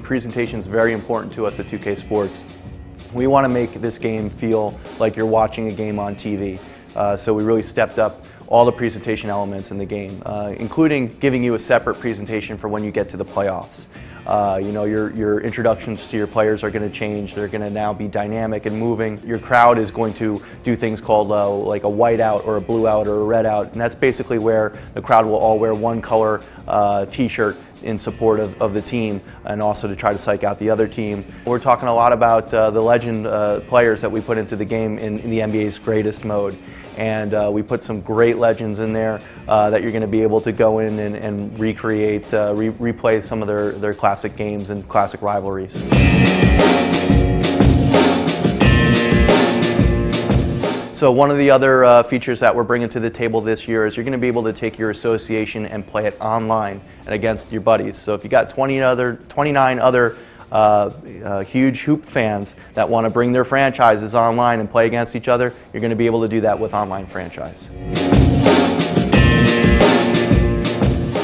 presentation is very important to us at 2K Sports. We want to make this game feel like you're watching a game on TV. So we really stepped up all the presentation elements in the game, including giving you a separate presentation for when you get to the playoffs. You know, your introductions to your players are going to change. They're going to now be dynamic and moving. Your crowd is going to do things called like a white out or a blue out or a red out, and that's basically where the crowd will all wear one color t-shirt in support of the team, and also to try to psych out the other team. We're talking a lot about the legend players that we put into the game in the NBA's greatest mode, and we put some great legends in there that you're going to be able to go in and recreate, replay some of their classic games and classic rivalries. So one of the other features that we're bringing to the table this year is you're going to be able to take your association and play it online and against your buddies. So if you got 29 other huge hoop fans that want to bring their franchises online and play against each other, you're going to be able to do that with Online Franchise.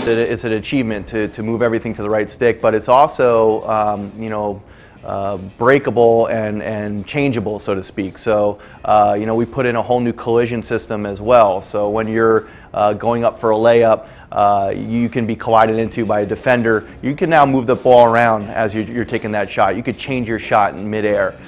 It's an achievement to move everything to the right stick, but it's also, you know, breakable and changeable, so to speak. So, you know, we put in a whole new collision system as well. So when you're going up for a layup, you can be collided into by a defender. You can now move the ball around as you're taking that shot. You could change your shot in midair.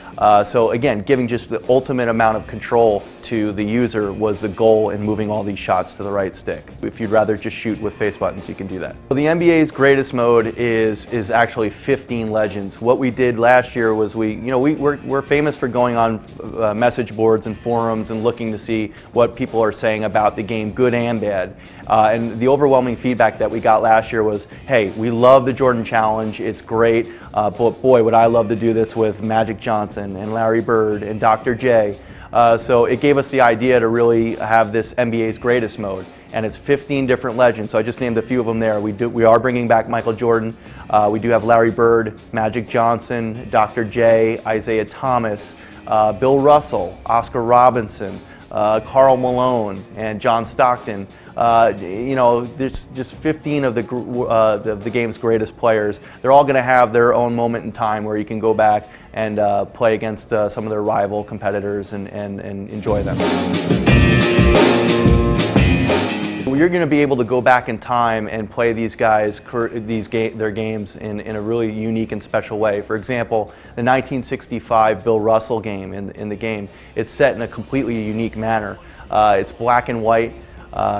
So again, giving just the ultimate amount of control to the user was the goal in moving all these shots to the right stick. If you'd rather just shoot with face buttons, you can do that. So the NBA's greatest mode is actually 15 legends. What we did last year was we're famous for going on message boards and forums and looking to see what people are saying about the game, good and bad. And the overwhelming feedback that we got last year was, hey, we love the Jordan Challenge, it's great, but boy, would I love to do this with Magic Johnson and Larry Bird and Dr. J. So it gave us the idea to really have this NBA's greatest mode, and it's 15 different legends. So I just named a few of them there. We are bringing back Michael Jordan. We do have Larry Bird, Magic Johnson, Dr. J, Isaiah Thomas, Bill Russell, Oscar Robinson, Karl Malone, and John Stockton. You know, there's just 15 of the game's greatest players. They're all going to have their own moment in time where you can go back and play against some of their rival competitors and enjoy them. You're going to be able to go back in time and play these guys, their games in a really unique and special way. For example, the 1965 Bill Russell game in the game, it's set in a completely unique manner. It's black and white.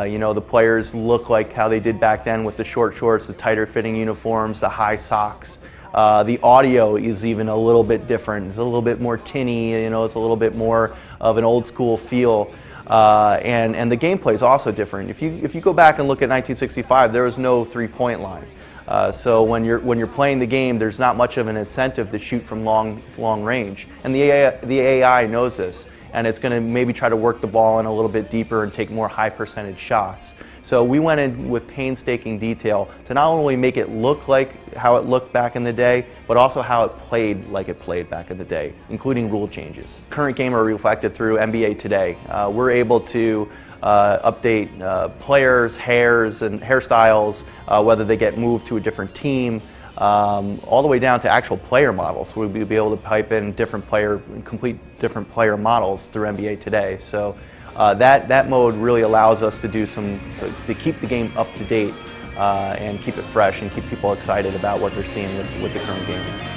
You know, the players look like how they did back then with the short shorts, the tighter fitting uniforms, the high socks. The audio is even a little bit different. It's a little bit more tinny, you know, it's a little bit more of an old school feel. And the gameplay is also different. If you go back and look at 1965, there was no three-point line. So when you're playing the game, there's not much of an incentive to shoot from long range. And the AI knows this, and it's going to maybe try to work the ball in a little bit deeper and take more high percentage shots. So we went in with painstaking detail to not only make it look like how it looked back in the day, but also how it played like it played back in the day, including rule changes. Current game are reflected through NBA Today. We're able to update players' hairs and hairstyles, whether they get moved to a different team, all the way down to actual player models. We'll be able to pipe in complete different player models through NBA Today. So that mode really allows us to do to keep the game up to date and keep it fresh and keep people excited about what they're seeing with the current game.